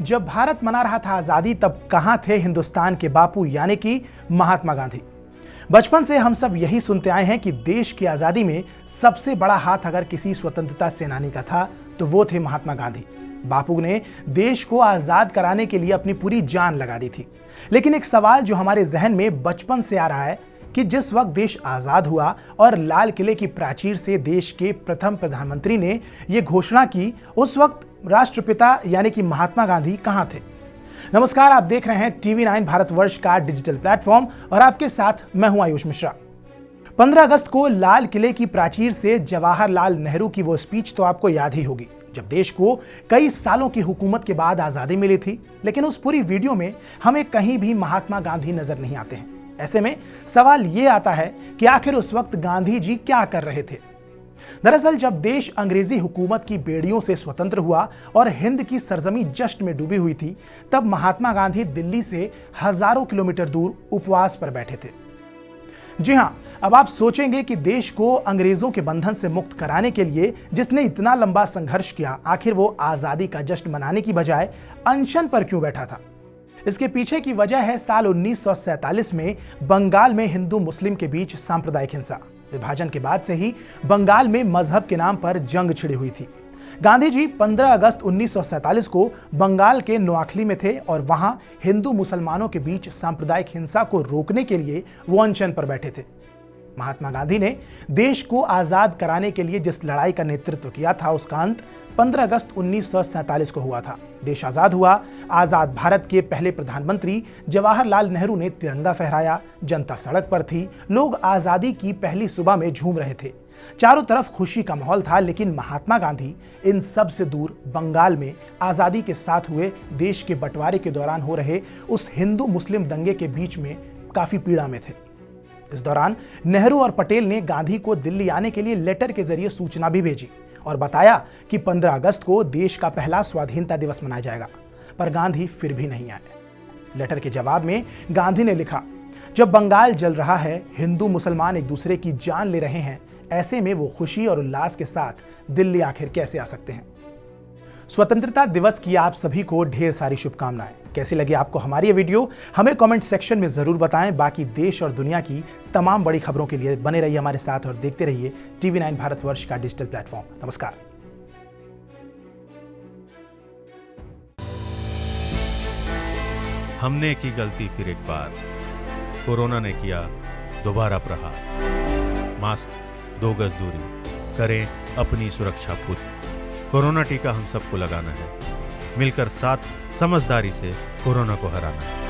जब भारत मना रहा था आजादी, तब कहां थे हिंदुस्तान के बापू यानी कि महात्मा गांधी। बचपन से हम सब यही सुनते आए हैं कि देश की आजादी में सबसे बड़ा हाथ अगर किसी स्वतंत्रता सेनानी का था तो वो थे महात्मा गांधी। बापू ने देश को आजाद कराने के लिए अपनी पूरी जान लगा दी थी। लेकिन एक सवाल जो हमारे जहन में बचपन से आ रहा है कि जिस वक्त देश आजाद हुआ और लाल किले की प्राचीर से देश के प्रथम प्रधानमंत्री ने यह घोषणा की, उस वक्त राष्ट्रपिता यानी कि महात्मा गांधी कहां थे। नमस्कार, आप देख रहे हैं टीवी 9 भारतवर्ष का डिजिटल प्लेटफॉर्म और आपके साथ मैं हूं आयुष मिश्रा। 15 अगस्त को लाल किले की प्राचीर से जवाहरलाल नेहरू की वो स्पीच तो आपको याद ही होगी, जब देश को कई सालों की हुकूमत के बाद आजादी मिली थी। लेकिन उस पूरी वीडियो में हमें कहीं भी महात्मा गांधी नजर नहीं आते हैं। ऐसे में सवाल यह आता है कि आखिर उस वक्त गांधी जी क्या कर रहे थे। दरअसल जब देश अंग्रेजी हुकूमत की बेड़ियों से स्वतंत्र हुआ और हिंद की सरजमी जश्न में डूबी हुई थी, तब महात्मा गांधी दिल्ली से हजारों किलोमीटर दूर उपवास पर बैठे थे। जी हां, अब आप सोचेंगे कि देश को अंग्रेजों के बंधन से मुक्त कराने के लिए जिसने इतना लंबा संघर्ष किया, आखिर वो आजादी का जश्न मनाने की बजाय अनशन पर क्यों बैठा था। इसके पीछे की वजह है साल 1947 में बंगाल में हिंदू मुस्लिम के बीच सांप्रदायिक हिंसा। विभाजन के बाद से ही बंगाल में मजहब के नाम पर जंग छिड़ी हुई थी। गांधी जी 15 अगस्त 1947 को बंगाल के नोआखली में थे और वहां हिंदू मुसलमानों के बीच सांप्रदायिक हिंसा को रोकने के लिए वो अनशन पर बैठे थे। महात्मा गांधी ने देश को आजाद कराने के लिए जिस लड़ाई का नेतृत्व किया था, उसका अंत 15 अगस्त 1947 को हुआ था। देश आजाद हुआ। आजाद भारत के पहले प्रधानमंत्री जवाहरलाल नेहरू ने तिरंगा फहराया। जनता सड़क पर थी। लोग आजादी की पहली सुबह में झूम रहे थे। चारों तरफ खुशी का माहौल था। लेकिन महात्मा गांधी इन सब से दूर बंगाल में आजादी के साथ हुए देश के बंटवारे के दौरान हो रहे उस हिंदू मुस्लिम दंगे के बीच में काफी पीड़ा में थे। इस दौरान नेहरू और पटेल ने गांधी को दिल्ली आने के लिए लेटर के जरिए सूचना भी भेजी और बताया कि 15 अगस्त को देश का पहला स्वाधीनता दिवस मनाया जाएगा। पर गांधी फिर भी नहीं आए। लेटर के जवाब में गांधी ने लिखा, जब बंगाल जल रहा है, हिंदू मुसलमान एक दूसरे की जान ले रहे हैं, ऐसे में वो खुशी और उल्लास के साथ दिल्ली आखिर कैसे आ सकते हैं। स्वतंत्रता दिवस की आप सभी को ढेर सारी शुभकामनाएं। कैसी लगी आपको हमारी ये वीडियो, हमें कमेंट सेक्शन में जरूर बताएं। बाकी देश और दुनिया की तमाम बड़ी खबरों के लिए बने रहिए हमारे साथ और देखते रहिए टीवी 9 भारतवर्ष का डिजिटल प्लेटफॉर्म। नमस्कार। हमने की गलती फिर एक बार, कोरोना ने किया दोबारा प्रहार। मास्क, 2 गज दूरी, करें अपनी सुरक्षा पूरी। कोरोना टीका हम सबको लगाना है, मिलकर साथ समझदारी से कोरोना को हराना है।